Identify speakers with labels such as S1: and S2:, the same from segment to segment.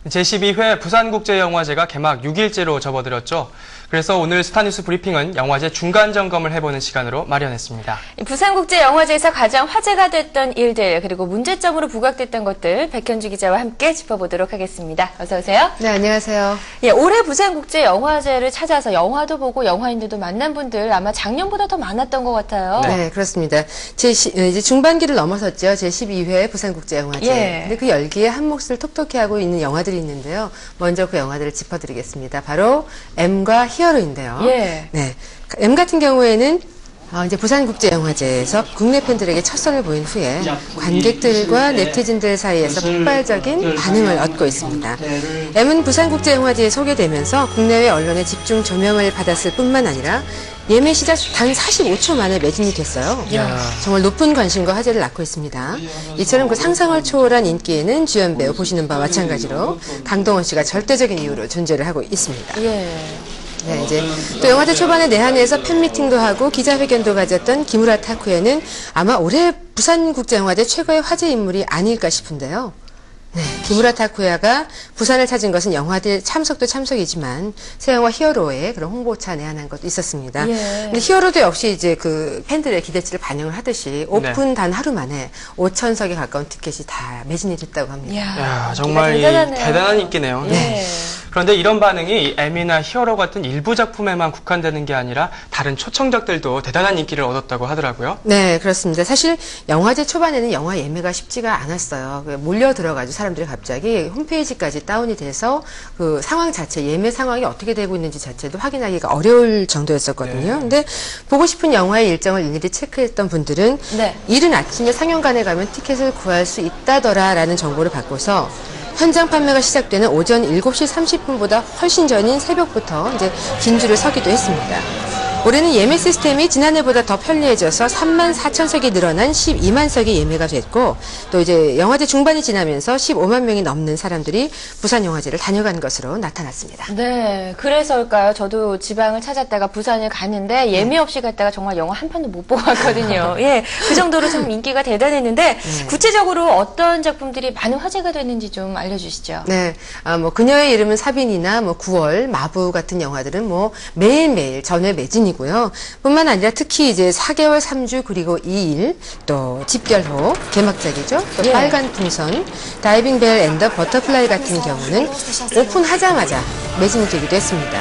S1: 제12회 부산국제영화제가 개막 6일째로 접어들었죠. 그래서 오늘 스타뉴스 브리핑은 영화제 중간 점검을 해보는 시간으로 마련했습니다.
S2: 부산국제영화제에서 가장 화제가 됐던 일들, 그리고 문제점으로 부각됐던 것들 백현주 기자와 함께 짚어보도록 하겠습니다. 어서 오세요.
S3: 네, 안녕하세요.
S2: 예, 올해 부산국제영화제를 찾아서 영화도 보고 영화인들도 만난 분들 아마 작년보다 더 많았던 것 같아요.
S3: 네, 그렇습니다. 이제 중반기를 넘어섰죠. 제12회 부산국제영화제.
S2: 예.
S3: 근데 그 열기에 한 몫을 톡톡히 하고 있는 영화들이 있는데요. 먼저 그 영화들을 짚어드리겠습니다. 바로 M과 히어로인데요.
S2: 예.
S3: 네, M 같은 경우에는 이제 부산국제영화제에서 국내 팬들에게 첫 선을 보인 후에 관객들과 네티즌들 사이에서 폭발적인 반응을 얻고 있습니다. M은 부산국제영화제에 소개되면서 국내외 언론의 집중 조명을 받았을 뿐만 아니라 예매 시작 단 45초 만에 매진이 됐어요. 정말 높은 관심과 화제를 낳고 있습니다. 이처럼 그 상상을 초월한 인기에는 주연 배우 보시는 바와 마찬가지로 강동원 씨가 절대적인 이유로 존재를 하고 있습니다.
S2: 예.
S3: 네, 이제 또 영화제 초반에 내한에서 팬미팅도 하고 기자회견도 가졌던 기무라 타쿠야는 아마 올해 부산국제영화제 최고의 화제 인물이 아닐까 싶은데요. 네, 기무라 타쿠야가 부산을 찾은 것은 영화들 참석도 참석이지만 새 영화 히어로의 그런 홍보차 내한한 것도 있었습니다.
S2: 예.
S3: 근데 히어로도 역시 이제 그 팬들의 기대치를 반영을 하듯이 오픈 단 하루 만에 5,000석에 가까운 티켓이 다 매진이 됐다고 합니다.
S1: 야, 정말 대단한 인기네요.
S2: 예.
S1: 그런데 이런 반응이 M이나 히어로 같은 일부 작품에만 국한되는 게 아니라 다른 초청작들도 대단한 인기를 얻었다고 하더라고요.
S3: 네, 그렇습니다. 사실 영화제 초반에는 영화 예매가 쉽지가 않았어요. 몰려 들어가지고 사람들이 갑자기 홈페이지까지 다운이 돼서 그 상황 자체, 예매 상황이 어떻게 되고 있는지 자체도 확인하기가 어려울 정도였었거든요. 근데 보고 싶은 영화의 일정을 일일이 체크했던 분들은 이른 아침에 상영관에 가면 티켓을 구할 수 있다더라라는 정보를 받고서 현장 판매가 시작되는 오전 7시 30분보다 훨씬 전인 새벽부터 이제 긴 줄을 서기도 했습니다. 올해는 예매 시스템이 지난해보다 더 편리해져서 34,000석이 늘어난 12만석이 예매가 됐고 또 이제 영화제 중반이 지나면서 15만 명이 넘는 사람들이 부산영화제를 다녀간 것으로 나타났습니다.
S2: 네, 그래서일까요? 저도 지방을 찾았다가 부산을 갔는데 예매 없이 갔다가 정말 영화 한 편도 못 보고 왔거든요. 예, 그 정도로 좀 인기가 대단했는데 구체적으로 어떤 작품들이 많은 화제가 됐는지 좀 알려주시죠.
S3: 네, 뭐 그녀의 이름은 사빈이나 뭐 9월, 마부 같은 영화들은 뭐 매일매일 전회 매진이 고요. 뿐만 아니라 특히 이제 4개월 3주 그리고 2일 또 집결호 개막작이죠. 또 빨간 풍선, 다이빙 벨 앤더 버터플라이 같은 경우는 오픈하자마자 매진이 되기도 했습니다.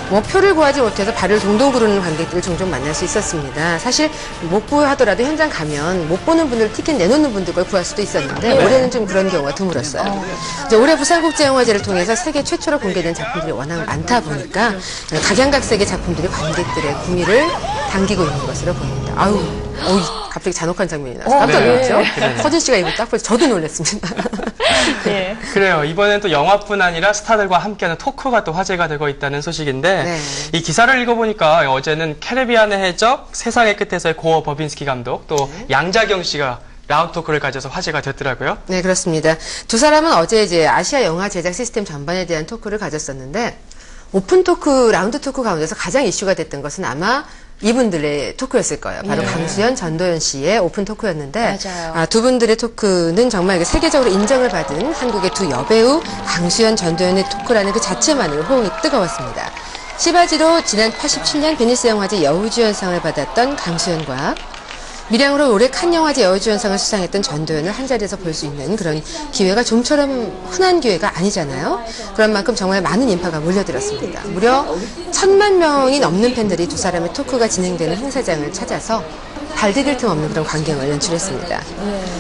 S3: 뭐 표를 구하지 못해서 발을 동동 구르는 관객들을 종종 만날 수 있었습니다. 사실 못 구하더라도 현장 가면 못 보는 분들 티켓 내놓는 분들 걸 구할 수도 있었는데 올해는 좀 그런 경우가 드물었어요. 이제 올해 부산국제영화제를 통해서 세계 최초로 공개된 작품들이 워낙 많다 보니까 각양각색의 작품들이 관객들의 구미를 당기고 있는 것으로 보입니다. 갑자기 잔혹한 장면이 나서 깜짝 놀랐죠. 서진 씨가 이거 딱 보고 저도 놀랐습니다.
S2: 네.
S1: 그래요. 이번엔 또 영화뿐 아니라 스타들과 함께하는 토크가 또 화제가 되고 있다는 소식인데 이 기사를 읽어보니까 어제는 캐리비안의 해적, 세상의 끝에서의 고어 버빈스키 감독, 또 양자경 씨가 라운드 토크를 가져서 화제가 됐더라고요. 네,
S3: 그렇습니다. 두 사람은 어제 이제 아시아 영화 제작 시스템 전반에 대한 토크를 가졌었는데 오픈 토크, 라운드 토크 가운데서 가장 이슈가 됐던 것은 아마 이분들의 토크였을 거예요. 바로 강수연, 전도연 씨의 오픈 토크였는데 두 분들의 토크는 정말 세계적으로 인정을 받은 한국의 두 여배우 강수연, 전도연의 토크라는 그 자체만으로 호응이 뜨거웠습니다. 시바지로 지난 87년 베니스 영화제 여우주연상을 받았던 강수연과 밀양으로 올해 칸 영화제 여우주연상을 수상했던 전도연을 한자리에서 볼 수 있는 그런 기회가 좀처럼 흔한 기회가 아니잖아요. 그런 만큼 정말 많은 인파가 몰려들었습니다. 무려 1,000만 명이 넘는 팬들이 두 사람의 토크가 진행되는 행사장을 찾아서 발 디딜 틈 없는 그런 광경을 연출했습니다.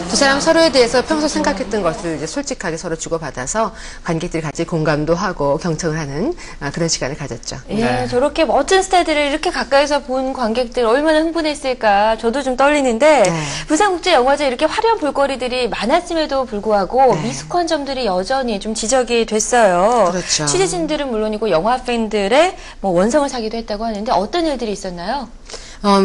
S3: 두 사람 서로에 대해서 평소 생각했던 것을 이제 솔직하게 서로 주고받아서 관객들이 같이 공감도 하고 경청을 하는 그런 시간을 가졌죠.
S2: 예, 저렇게 멋진 스타들을 이렇게 가까이서 본 관객들 얼마나 흥분했을까 저도 좀 떨리는데 부산국제영화제 이렇게 화려한 볼거리들이 많았음에도 불구하고 미숙한 점들이 여전히 좀 지적이 됐어요.
S3: 그렇죠.
S2: 취재진들은 물론이고 영화 팬들의 뭐 원성을 사기도 했다고 하는데 어떤 일들이 있었나요?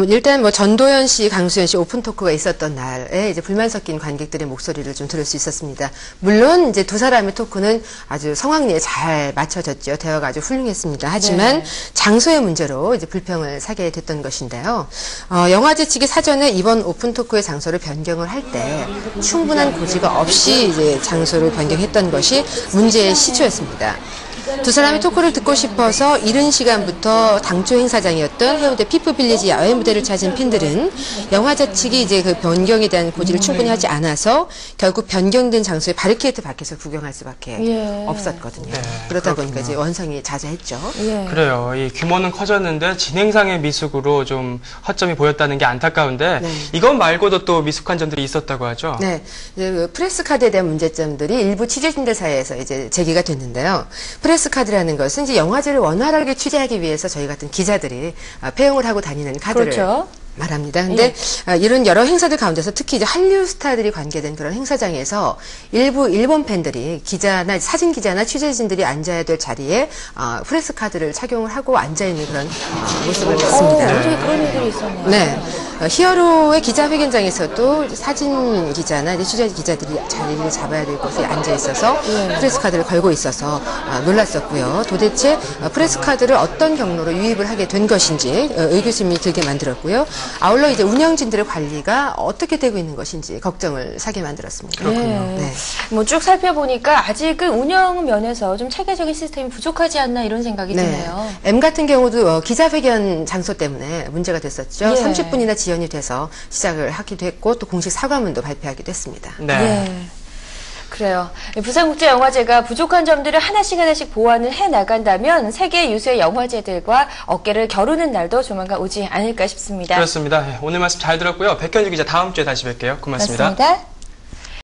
S3: 일단 뭐 전도연 씨, 강수연 씨 오픈 토크가 있었던 날에 이제 불만 섞인 관객들의 목소리를 좀 들을 수 있었습니다. 물론 이제 두 사람의 토크는 아주 성황리에 잘 맞춰졌죠. 대화가 아주 훌륭했습니다. 하지만 장소의 문제로 이제 불평을 사게 됐던 것인데요. 영화제 측이 사전에 이번 오픈 토크의 장소를 변경을 할 때 충분한 고지가 없이 이제 장소를 변경했던 것이 문제의 시초였습니다. 두 사람의 토크를 듣고 싶어서 이른 시간부터 당초 행사장이었던 해운대 피프빌리지 야외 무대를 찾은 팬들은 영화제 측이 이제 그 변경에 대한 고지를 충분히 하지 않아서 결국 변경된 장소의 바리케이트 밖에서 구경할 수밖에 없었거든요. 그러다 보니까 이제 원성이 자자했죠.
S1: 그래요. 이 규모는 커졌는데 진행상의 미숙으로 좀 허점이 보였다는 게 안타까운데 이것 말고도 또 미숙한 점들이 있었다고 하죠.
S3: 네, 이제 그 프레스 카드에 대한 문제점들이 일부 취재진들 사이에서 이제 제기가 됐는데요. 프레스 카드라는 것은 이제 영화제를 원활하게 취재하기 위해서 저희 같은 기자들이 폐용을 하고 다니는 카드를 말합니다. 근데 이런 여러 행사들 가운데서 특히 이제 한류 스타들이 관계된 그런 행사장에서 일부 일본 팬들이 기자나 사진 기자나 취재진들이 앉아야 될 자리에 프레스 카드를 착용을 하고 앉아 있는 그런 모습을 봤습니다.
S2: 어떻게 그런 일들이 있었나요?
S3: 네. 히어로의 기자회견장에서도 사진 기자나 이제 취재 기자들이 자리를 잡아야 될 곳에 앉아 있어서 프레스 카드를 걸고 있어서 놀랐었고요. 도대체 프레스 카드를 어떤 경로로 유입을 하게 된 것인지 의구심이 들게 만들었고요. 아울러 이제 운영진들의 관리가 어떻게 되고 있는 것인지 걱정을 사게 만들었습니다.
S1: 그렇군요.
S2: 뭐 쭉 살펴보니까 아직은 운영 면에서 좀 체계적인 시스템이 부족하지 않나 이런 생각이 드네요.
S3: M 같은 경우도 기자회견 장소 때문에 문제가 됐었죠. 30분이나 지연이 돼서 시작을 하기도 했고 또 공식 사과문도 발표하기도 했습니다.
S2: 그래요. 부산국제영화제가 부족한 점들을 하나씩 보완을 해나간다면 세계 유수의 영화제들과 어깨를 겨루는 날도 조만간 오지 않을까 싶습니다.
S1: 그렇습니다. 오늘 말씀 잘 들었고요. 백현주 기자 다음 주에 다시 뵐게요. 고맙습니다.